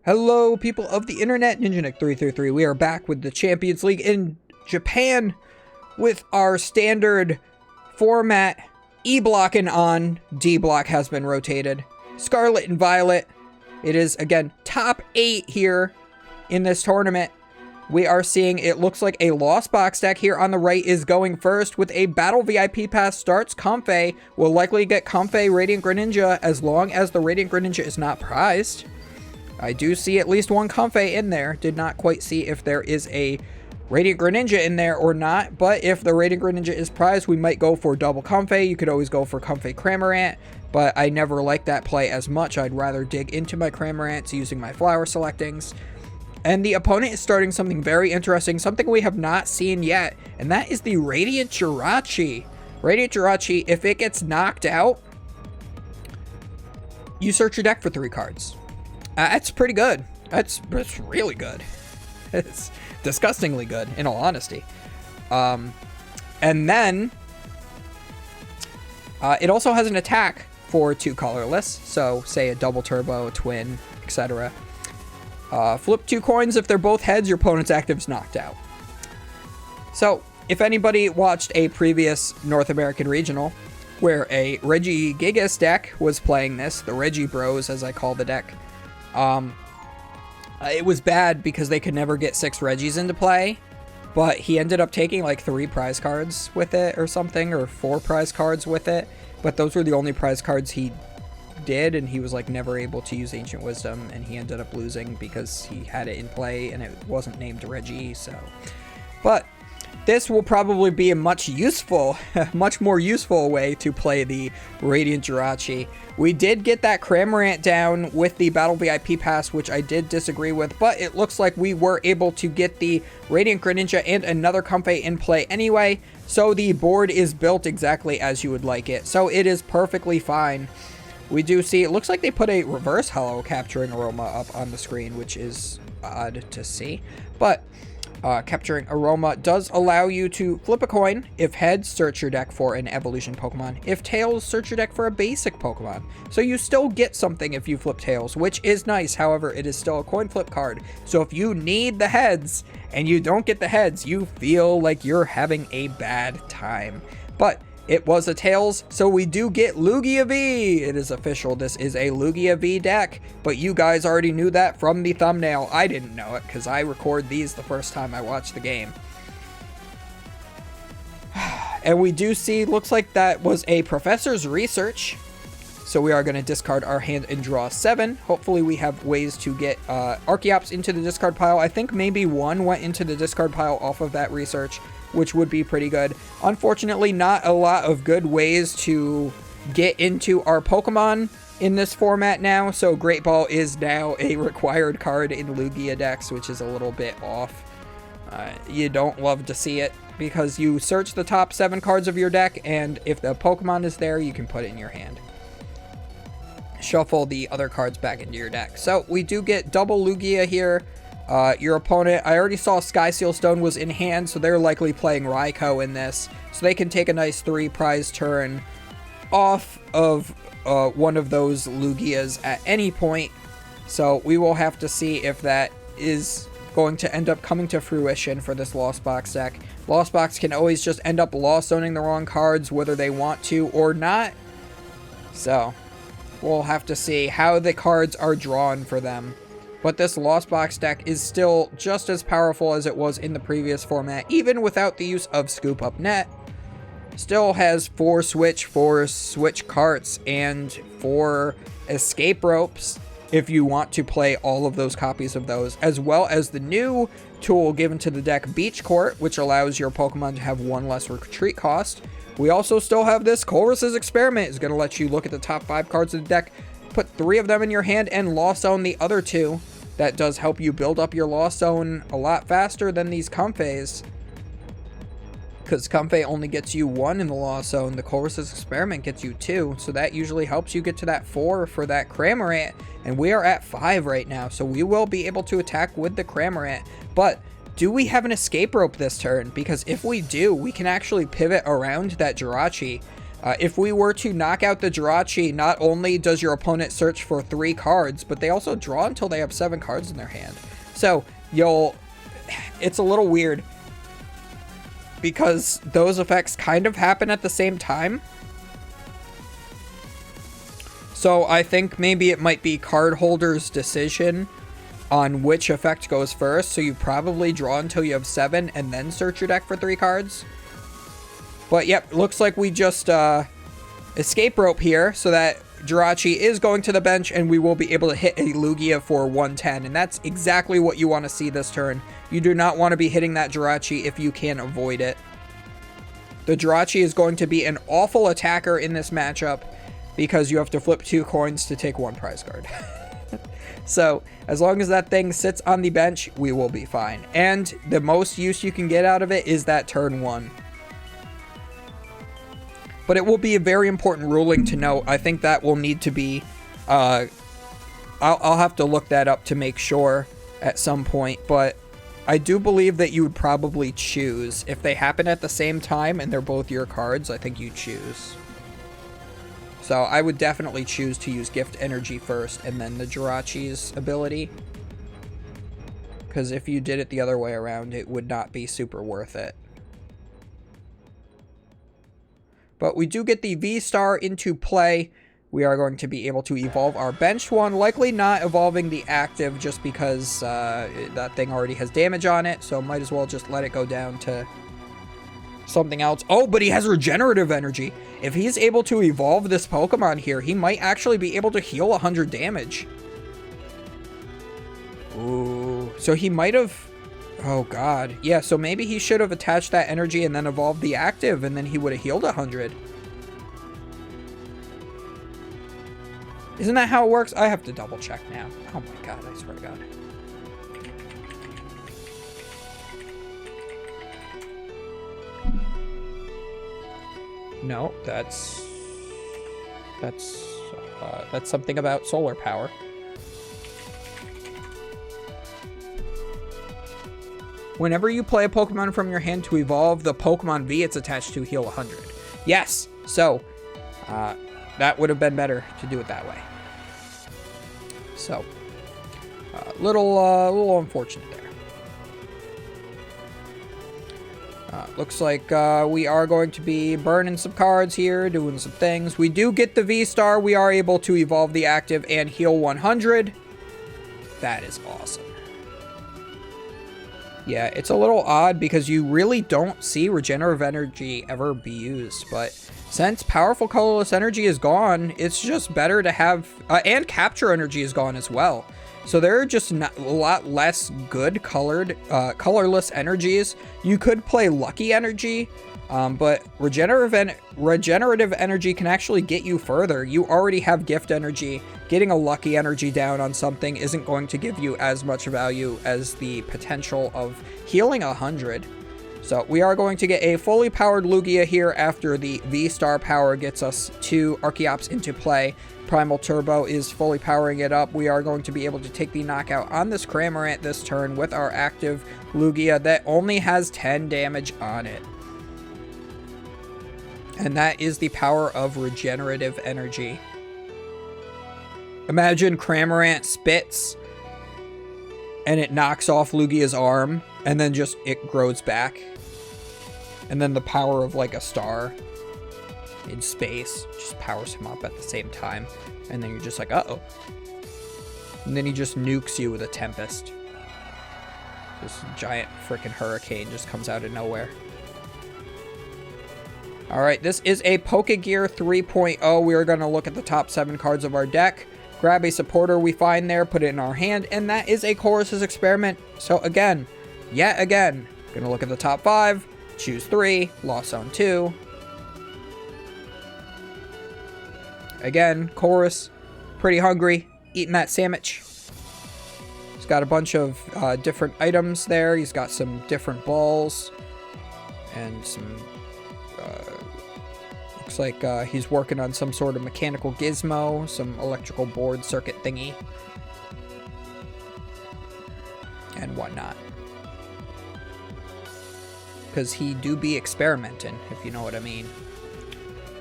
Hello, people of the internet, NinjaNick333. We are back with the Champions League in Japan with our standard format. E block and on, D block has been rotated. Scarlet and Violet. It is, again, top 8 here in this tournament. We are seeing, it looks like a Lost Box deck here on the right is going first with a Battle VIP Pass starts Comfey. Will likely get Comfey Radiant Greninja as long as the Radiant Greninja is not prized. I do see at least one Comfey in there. Did not quite see if there is a Radiant Greninja in there or not. But if the Radiant Greninja is prized, we might go for double Comfey. You could always go for Comfey Cramorant. But I never like that play as much. I'd rather dig into my Cramorants using my flower selectings. And the opponent is starting something very interesting. Something we have not seen yet. And that is the Radiant Jirachi. Radiant Jirachi, if it gets knocked out, you search your deck for 3 cards. That's pretty good. That's really good. It's disgustingly good, in all honesty. And then it also has an attack for 2 colorless. So, say a double turbo, a twin, etc. Flip 2 coins. If they're both heads, your opponent's active's knocked out. So, if anybody watched a previous North American regional where a Regigigas deck was playing this, the Regi Bros, as I call the deck, it was bad because they could never get 6 Regis into play, but he ended up taking like 3 prize cards with it or something, or 4 prize cards with it, but those were the only prize cards he did, and he was like never able to use Ancient Wisdom, and he ended up losing because he had it in play and it wasn't named Regi. So, but this will probably be a much more useful way to play the Radiant Jirachi. We did get that Cramorant down with the Battle VIP Pass, which I did disagree with, but it looks like we were able to get the Radiant Greninja and another Comfey in play anyway, so the board is built exactly as you would like it. So it is perfectly fine. We do see, it looks like they put a reverse holo capturing Aroma up on the screen, which is odd to see, but capturing Aroma does allow you to flip a coin. If heads, search your deck for an evolution Pokemon. If tails, search your deck for a basic Pokemon. So you still get something if you flip tails, which is nice. However, it is still a coin flip card. So if you need the heads and you don't get the heads, you feel like you're having a bad time. But it was a tails, so we do get Lugia V. It is official. This is a Lugia V deck, but you guys already knew that from the thumbnail. I didn't know it because I record these the first time I watch the game. And we do see, looks like that was a Professor's Research. So we are going to discard our hand and draw 7. Hopefully we have ways to get Archeops into the discard pile. I think maybe 1 went into the discard pile off of that research, which would be pretty good. Unfortunately, not a lot of good ways to get into our Pokemon in this format now, so Great Ball is now a required card in Lugia decks, which is a little bit off. You don't love to see it, because you search the top 7 cards of your deck, and if the Pokemon is there, you can put it in your hand. Shuffle the other cards back into your deck. So we do get double Lugia here. Your opponent, I already saw Sky Seal Stone was in hand, so they're likely playing Raikou in this. So they can take a nice 3 prize turn off of one of those Lugias at any point. So we will have to see if that is going to end up coming to fruition for this Lost Box deck. Lost Box can always just end up Lost Zoning the wrong cards, whether they want to or not. So we'll have to see how the cards are drawn for them. But this Lost Box deck is still just as powerful as it was in the previous format, even without the use of Scoop Up Net. Still has 4 switch carts, and 4 escape ropes if you want to play all of those copies of those, as well as the new tool given to the deck, Beach Court, which allows your Pokemon to have 1 less retreat cost. We also still have this Colress's Experiment. It's going to let you look at the top 5 cards of the deck, put 3 of them in your hand, and Lost Zone the other 2. That does help you build up your Lost Zone a lot faster than these Comfeys, because Comfey only gets you 1 in the Lost Zone. The Colress's Experiment gets you 2, so that usually helps you get to that 4 for that Cramorant, and we are at 5 right now, so we will be able to attack with the Cramorant. But do we have an escape rope this turn? Because if we do, we can actually pivot around that Jirachi. If we were to knock out the Jirachi, not only does your opponent search for 3 cards, but they also draw until they have 7 cards in their hand. So it's a little weird because those effects kind of happen at the same time. So I think maybe it might be card holder's decision on which effect goes first. So you probably draw until you have 7 and then search your deck for 3 cards. But yep, looks like we just escape rope here, so that Jirachi is going to the bench and we will be able to hit a Lugia for 110. And that's exactly what you want to see this turn. You do not want to be hitting that Jirachi if you can avoid it. The Jirachi is going to be an awful attacker in this matchup because you have to flip 2 coins to take 1 prize card. So as long as that thing sits on the bench, we will be fine. And the most use you can get out of it is that turn 1. But it will be a very important ruling to note. I think that will need to be... I'll have to look that up to make sure at some point. But I do believe that you would probably choose. If they happen at the same time and they're both your cards, I think you choose. So I would definitely choose to use Gift Energy first and then the Jirachi's ability. Because if you did it the other way around, it would not be super worth it. But we do get the V-Star into play. We are going to be able to evolve our benched one. Likely not evolving the active just because that thing already has damage on it. So might as well just let it go down to something else. Oh, but he has regenerative energy. If he's able to evolve this Pokemon here, he might actually be able to heal 100 damage. Ooh. So he might have... Oh, God. Yeah, so maybe he should have attached that energy and then evolved the active, and then he would have healed 100. Isn't that how it works? I have to double check now. Oh, my God. I swear to God. No, that's something about solar power. Whenever you play a Pokemon from your hand to evolve, the Pokemon V it's attached to heal 100. Yes, so that would have been better to do it that way. So, little unfortunate there. Looks like we are going to be burning some cards here, doing some things. We do get the V-Star. We are able to evolve the active and heal 100. That is awesome. Yeah, it's a little odd because you really don't see regenerative energy ever be used, but since powerful colorless energy is gone, it's just better to have, and capture energy is gone as well. So there are just a lot less good colorless energies. You could play lucky energy, but regenerative energy can actually get you further. You already have gift energy. Getting a lucky energy down on something isn't going to give you as much value as the potential of healing 100. So we are going to get a fully powered Lugia here after the V-Star power gets us 2 Archeops into play. Primal Turbo is fully powering it up. We are going to be able to take the knockout on this Cramorant this turn with our active Lugia that only has 10 damage on it. And that is the power of regenerative energy. Imagine Cramorant spits and it knocks off Lugia's arm and then just it grows back. And then the power of like a star in space just powers him up at the same time. And then you're just like, uh-oh. And then he just nukes you with a Tempest. This giant freaking hurricane just comes out of nowhere. Alright, this is a Pokegear 3.0. We are going to look at the top 7 cards of our deck. Grab a supporter we find there, put it in our hand, and that is a Chorus's Experiment. So again, yet again, gonna look at the top 5, choose 3, Lost Zone 2. Again, Chorus, pretty hungry, eating that sandwich. He's got a bunch of different items there. He's got some different balls and some... looks like he's working on some sort of mechanical gizmo, some electrical board circuit thingy, and whatnot. Because he do be experimenting, if you know what I mean.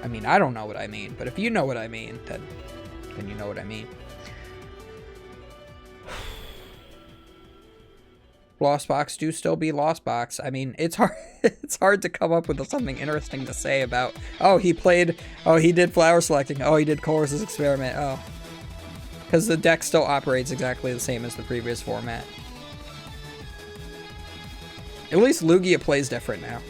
I mean, I don't know what I mean, but if you know what I mean, then you know what I mean. Lost Box do still be Lost Box. I mean, it's hard it's hard to come up with something interesting to say about, oh, he did flower selecting, oh, he did Chorus's experiment, oh. Because the deck still operates exactly the same as the previous format. At least Lugia plays different now.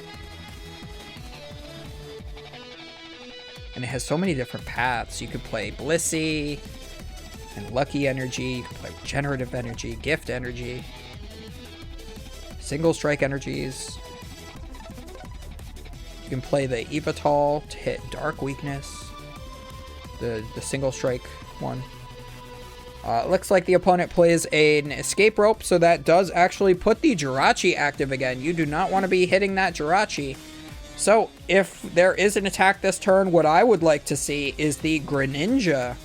And it has so many different paths. You could play Blissey and Lucky Energy, you could play Regenerative Energy, Gift Energy, Single Strike Energies. You can play the Evital to hit Dark Weakness, the Single Strike one. Looks like the opponent plays an Escape Rope, so that does actually put the Jirachi active again. You do not want to be hitting that Jirachi. So, if there is an attack this turn, what I would like to see is the Greninja.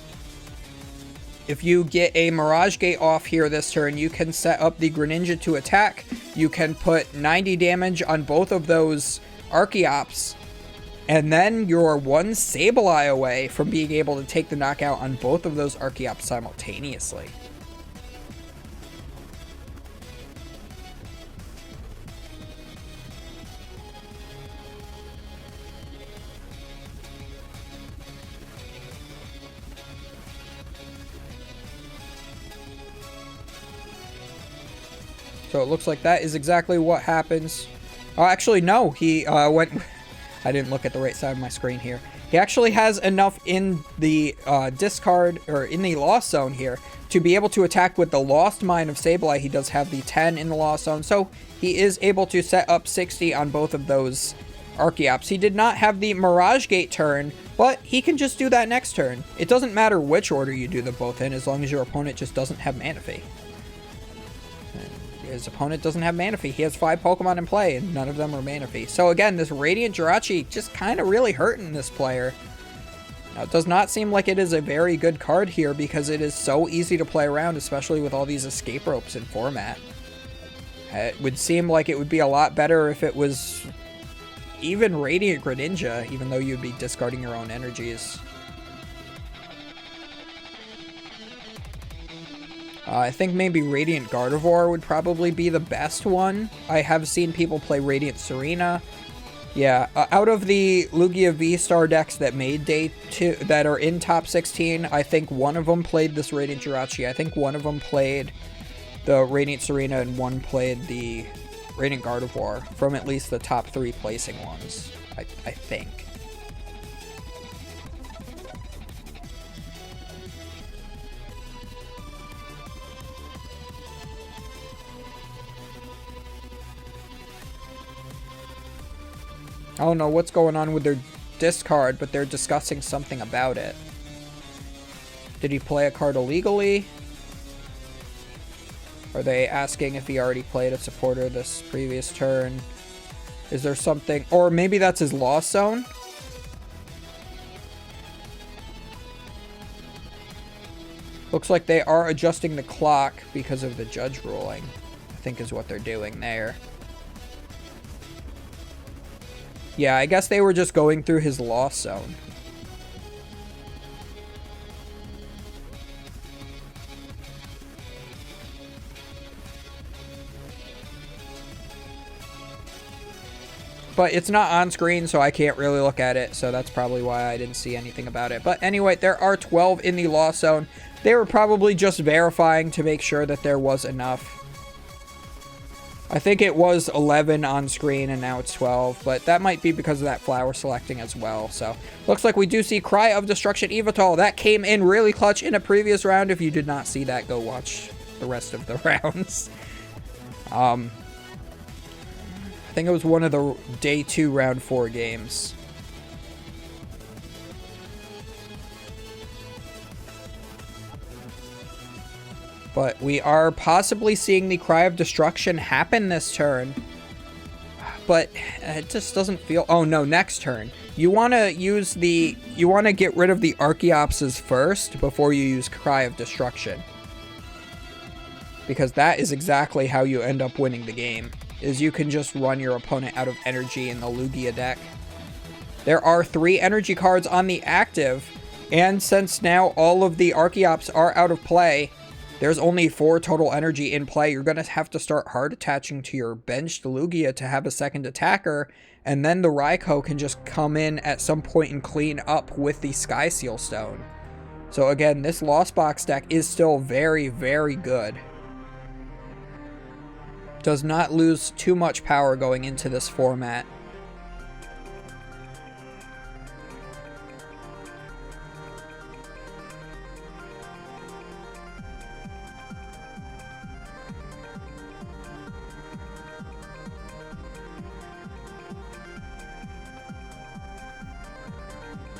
If you get a Mirage Gate off here this turn, you can set up the Greninja to attack. You can put 90 damage on both of those Archeops. And then you're one Sableye away from being able to take the knockout on both of those Archeops simultaneously. So it looks like that is exactly what happens. Oh, actually, no. He went... I didn't look at the right side of my screen here. He actually has enough in the discard, or in the Lost Zone here, to be able to attack with the Lost Mine of Sableye. He does have the 10 in the Lost Zone, so he is able to set up 60 on both of those Archeops. He did not have the Mirage Gate turn, but he can just do that next turn. It doesn't matter which order you do them both in, as long as your opponent just doesn't have Manaphy. His opponent doesn't have Manaphy. He has 5 Pokemon in play, and none of them are Manaphy. So again, this Radiant Jirachi just kind of really hurting this player. Now, it does not seem like it is a very good card here because it is so easy to play around, especially with all these Escape Ropes in format. It would seem like it would be a lot better if it was even Radiant Greninja, even though you'd be discarding your own energies. I think maybe Radiant Gardevoir would probably be the best one. I have seen people play Radiant Serena. Yeah, out of the Lugia V-Star decks that made Day 2, that are in top 16, I think one of them played this Radiant Jirachi. I think one of them played the Radiant Serena and one played the Radiant Gardevoir from at least the top 3 placing ones, I think. I don't know what's going on with their discard, but they're discussing something about it. Did he play a card illegally? Are they asking if he already played a supporter this previous turn? Is there something... Or maybe that's his Lost Zone? Looks like they are adjusting the clock because of the judge ruling, I think is what they're doing there. Yeah, I guess they were just going through his Lost Zone. But it's not on screen, so I can't really look at it, so that's probably why I didn't see anything about it. But anyway, there are 12 in the Lost Zone. They were probably just verifying to make sure that there was enough. I think it was 11 on screen and now it's 12, but that might be because of that flower selecting as well. So looks like we do see Cry of Destruction Evital. That came in really clutch in a previous round. If you did not see that, go watch the rest of the rounds. I think it was one of the day 2 round 4 games. But we are possibly seeing the Cry of Destruction happen this turn. But it just doesn't feel... Oh, no, next turn. You want to use the... You want to get rid of the Archeopses first before you use Cry of Destruction. Because that is exactly how you end up winning the game. Is you can just run your opponent out of energy in the Lugia deck. There are 3 energy cards on the active, and since now all of the Archeops are out of play, there's only 4 total energy in play. You're going to have to start hard attaching to your benched Lugia to have a second attacker, and then the Raikou can just come in at some point and clean up with the Sky Seal Stone. So again, this Lost Box deck is still very, very good. Does not lose too much power going into this format.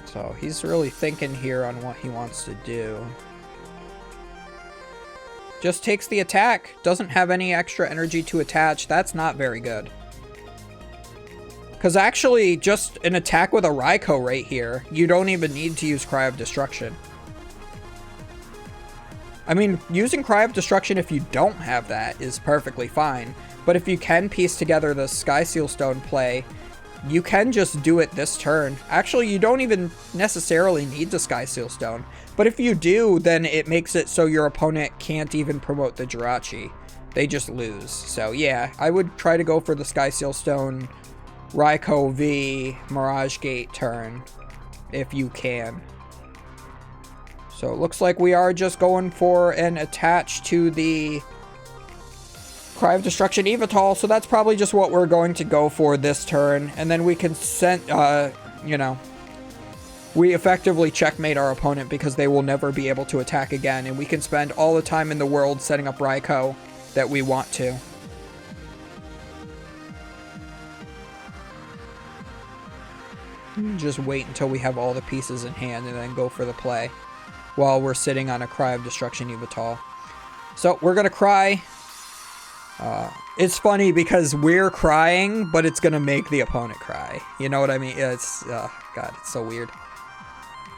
So he's really thinking here on what he wants to do. Just takes the attack. Doesn't have any extra energy to attach. That's not very good. Because actually, just an attack with a Raikou right here, you don't even need to use Cry of Destruction. I mean, using Cry of Destruction if you don't have that is perfectly fine. But if you can piece together the Sky Seal Stone play, you can just do it this turn. Actually, you don't even necessarily need the Sky Seal Stone. But if you do, then it makes it so your opponent can't even promote the Jirachi. They just lose. So yeah, I would try to go for the Sky Seal Stone, Raikou V, Mirage Gate turn, if you can. So it looks like we are just going for an attach to the Cry of Destruction Evital, so that's probably just what we're going to go for this turn. And then we can send, you know, we effectively checkmate our opponent because they will never be able to attack again. And we can spend all the time in the world setting up Raikou that we want to. Just wait until we have all the pieces in hand and then go for the play while we're sitting on a Cry of Destruction Evital. So we're going to cry. It's funny because we're crying, but it's gonna make the opponent cry. You know what I mean? It's, God, it's so weird.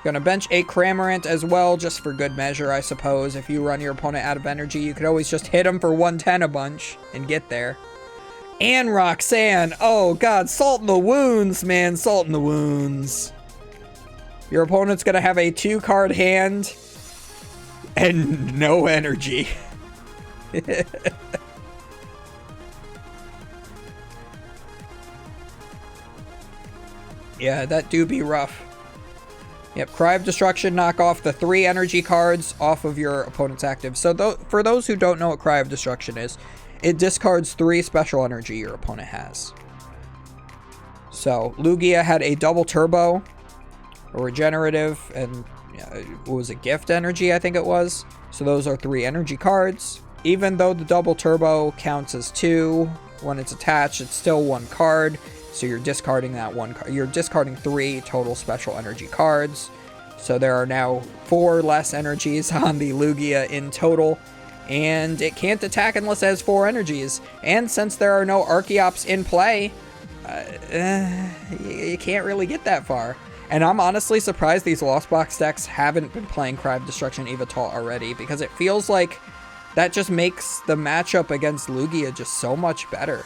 Gonna bench a Cramorant as well, just for good measure, I suppose. If you run your opponent out of energy, you could always just hit him for 110 a bunch and get there. And Roxanne! Oh, God, salt in the wounds, man, salt in the wounds. Your opponent's gonna have a 2-card hand and no energy. Yeah, that do be rough. Yep, Cry of Destruction, knock off the 3 energy cards off of your opponent's active. So for those who don't know what Cry of Destruction is, it discards 3 special energy your opponent has. So Lugia had a double turbo, a regenerative, and what was it, gift energy, I think it was. So those are 3 energy cards. Even though the double turbo counts as 2, when it's attached, it's still 1 card. So you're discarding that 1 card. You're discarding 3 total special energy cards. So there are now 4 less energies on the Lugia in total. And it can't attack unless it has 4 energies. And since there are no Archeops in play, you can't really get that far. And I'm honestly surprised these Lost Box decks haven't been playing Cry of Destruction Evital already, because it feels like that just makes the matchup against Lugia just so much better.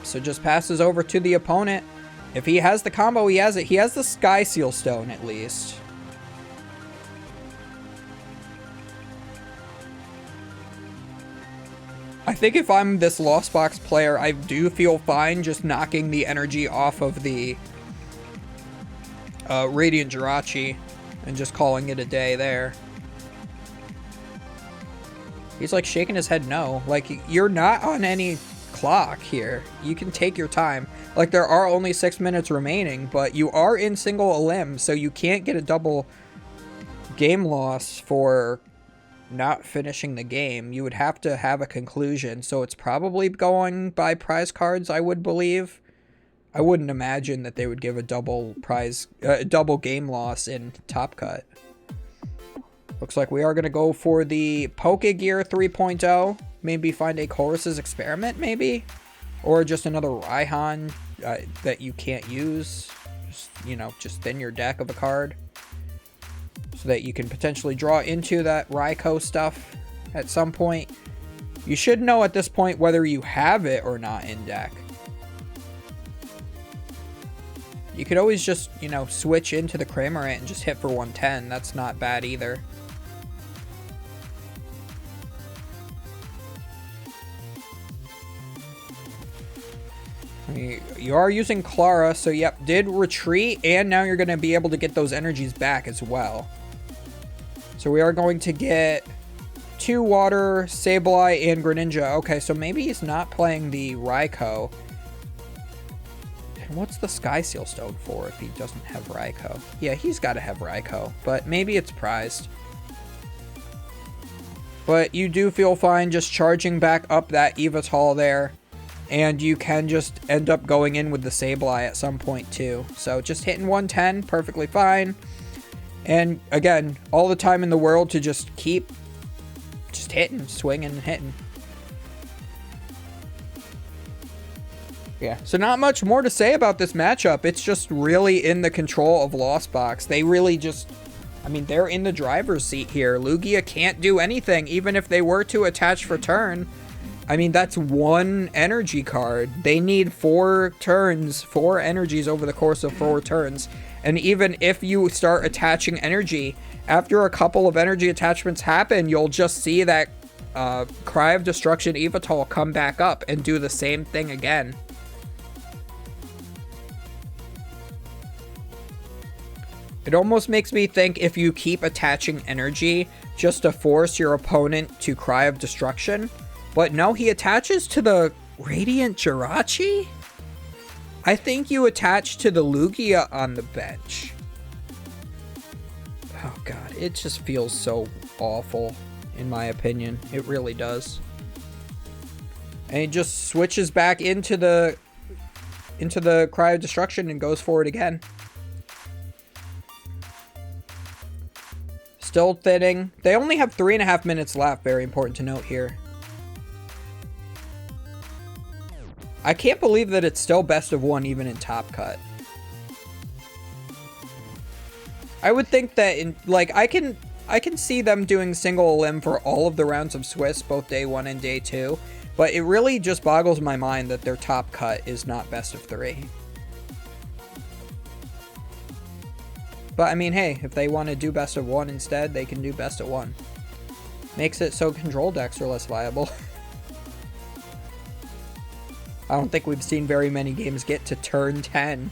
So just passes over to the opponent. If he has the combo, he has it. He has the Sky Seal Stone, at least. I think if I'm this Lost Box player, I do feel fine just knocking the energy off of the Radiant Jirachi and just calling it a day there. He's like shaking his head no. Like, you're not on any clock here. You can take your time. Like, there are only 6 minutes remaining, but you are in single elim, so you can't get a double game loss for not finishing the game. You would have to have a conclusion, so it's probably going by prize cards, I would believe. I wouldn't imagine that they would give a double game loss in Top Cut. Looks like we are going to go for the Pokegear 3.0. Maybe find a Chorus's Experiment, maybe? Or just another Raihan that you can't use. Just, you know, just thin your deck of a card so that you can potentially draw into that Raikou stuff at some point. You should know at this point whether you have it or not in deck. You could always just, you know, switch into the Cramorant and just hit for 110. That's not bad either. You are using Clara, so yep, did retreat, and now you're going to be able to get those energies back as well. So we are going to get 2 Water, Sableye, and Greninja. Okay, so maybe he's not playing the Raikou. And what's the Sky Seal Stone for if he doesn't have Raikou? Yeah, he's got to have Raikou, but maybe it's prized. But you do feel fine just charging back up that Yveltal there. And you can just end up going in with the Sableye at some point too. So just hitting 110, perfectly fine. And again, all the time in the world to just keep just hitting, swinging, and hitting. Yeah, so not much more to say about this matchup. It's just really in the control of Lost Box. They really just, I mean, they're in the driver's seat here. Lugia can't do anything, even if they were to attach for turn. I mean, that's 1 energy card. They need 4 turns, 4 energies over the course of 4 turns. And even if you start attaching energy, after a couple of energy attachments happen, you'll just see that Cry of Destruction Yveltal come back up and do the same thing again. It almost makes me think if you keep attaching energy just to force your opponent to Cry of Destruction. But no, he attaches to the Radiant Jirachi? I think you attach to the Lugia on the bench. Oh god, it just feels so awful, in my opinion. It really does. And he just switches back into the Cry of Destruction and goes for it again. Still thinning. They only have 3.5 minutes left, very important to note here. I can't believe that it's still best of 1 even in Top Cut. I would think that in like I can see them doing single elim for all of the rounds of Swiss, both day 1 and day 2, but it really just boggles my mind that their Top Cut is not best of 3. But I mean, hey, if they want to do best of 1 instead, they can do best of 1. Makes it so control decks are less viable. I don't think we've seen very many games get to turn 10.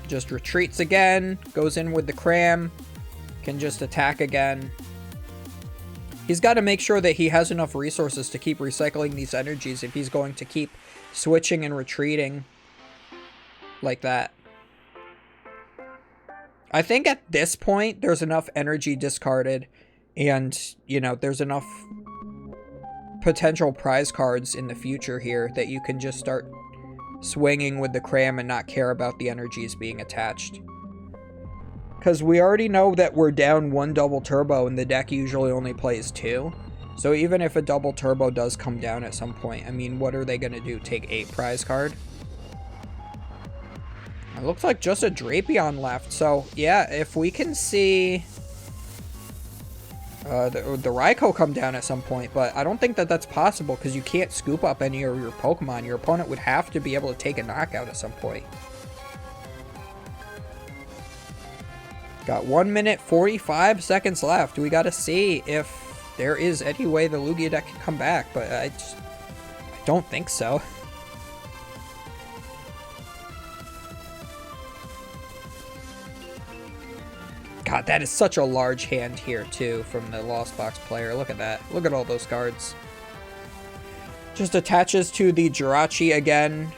Just retreats again, goes in with the Cram, can just attack again. He's got to make sure that he has enough resources to keep recycling these energies if he's going to keep switching and retreating like that. I think at this point, there's enough energy discarded and, you know, there's enough potential prize cards in the future here that you can just start swinging with the Cram and not care about the energies being attached. Because we already know that we're down 1 double turbo and the deck usually only plays 2. So even if a double turbo does come down at some point, I mean, what are they going to do? Take 8 prize card? It looks like just a Drapion left. So yeah, if we can see the Raikou come down at some point, but I don't think that that's possible because you can't scoop up any of your Pokemon. Your opponent would have to be able to take a knockout at some point. Got 1 minute 45 seconds left. We got to see if there is any way the Lugia deck can come back, but I don't think so. God, that is such a large hand here, too, from the Lost Box player. Look at that. Look at all those cards. Just attaches to the Jirachi again.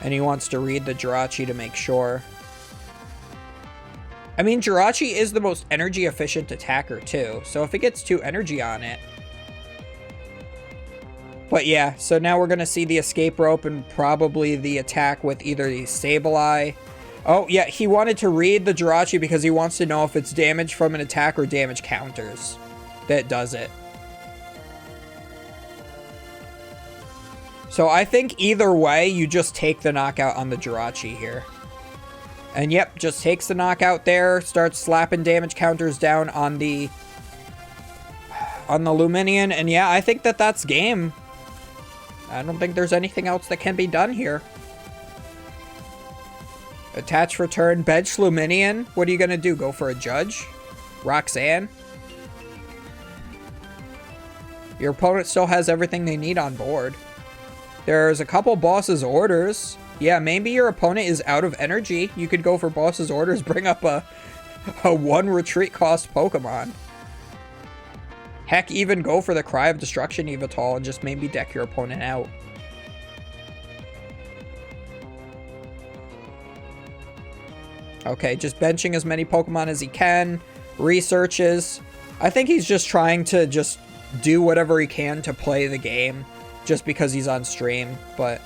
And he wants to read the Jirachi to make sure. I mean, Jirachi is the most energy-efficient attacker, too. So if it gets 2 energy on it... But yeah, so now we're going to see the escape rope and probably the attack with either the Sableye. Oh, yeah, he wanted to read the Jirachi because he wants to know if it's damage from an attack or damage counters that does it. So I think either way, you just take the knockout on the Jirachi here. And yep, just takes the knockout there, starts slapping damage counters down on the Luminion, and yeah, I think that that's game. I don't think there's anything else that can be done here. Attach for turn, bench Luminion. What are you gonna do? Go for a Judge? Roxanne? Your opponent still has everything they need on board. There's a couple boss's orders. Yeah, maybe your opponent is out of energy. You could go for boss's orders, bring up a 1 retreat cost Pokemon. Heck, even go for the Cry of Destruction Evital and just maybe deck your opponent out. Okay, just benching as many Pokemon as he can. Researches. I think he's just trying to just do whatever he can to play the game just because he's on stream, but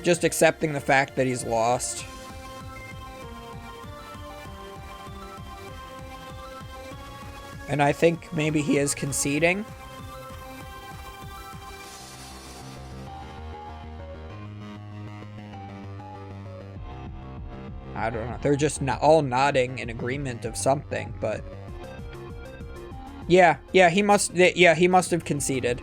just accepting the fact that he's lost. And I think maybe he is conceding. I don't know. They're just not all nodding in agreement of something, but yeah, he must have conceded.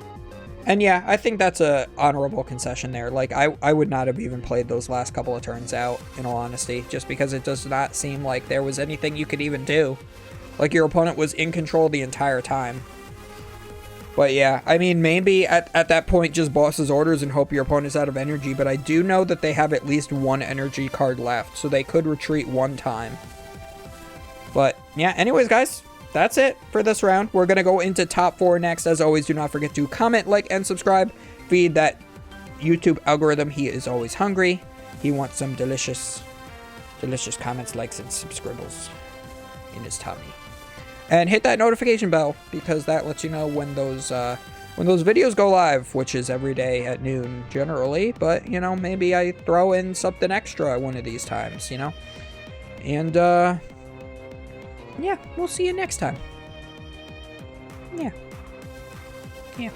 And yeah, I think that's a honorable concession there. Like, I would not have even played those last couple of turns out, in all honesty, just because it does not seem like there was anything you could even do. Like, your opponent was in control the entire time. But yeah, I mean, maybe at that point, just boss's orders and hope your opponent's out of energy, but I do know that they have at least 1 energy card left, so they could retreat 1 time. But yeah, anyways, guys, that's it for this round. We're going to go into top 4 next. As always, do not forget to comment, like, and subscribe. Feed that YouTube algorithm. He is always hungry. He wants some delicious comments, likes, and subscribbles in his tummy. And hit that notification bell, because that lets you know when those videos go live, which is every day at noon generally. But, you know, maybe I throw in something extra one of these times, you know. And, yeah, we'll see you next time. Yeah.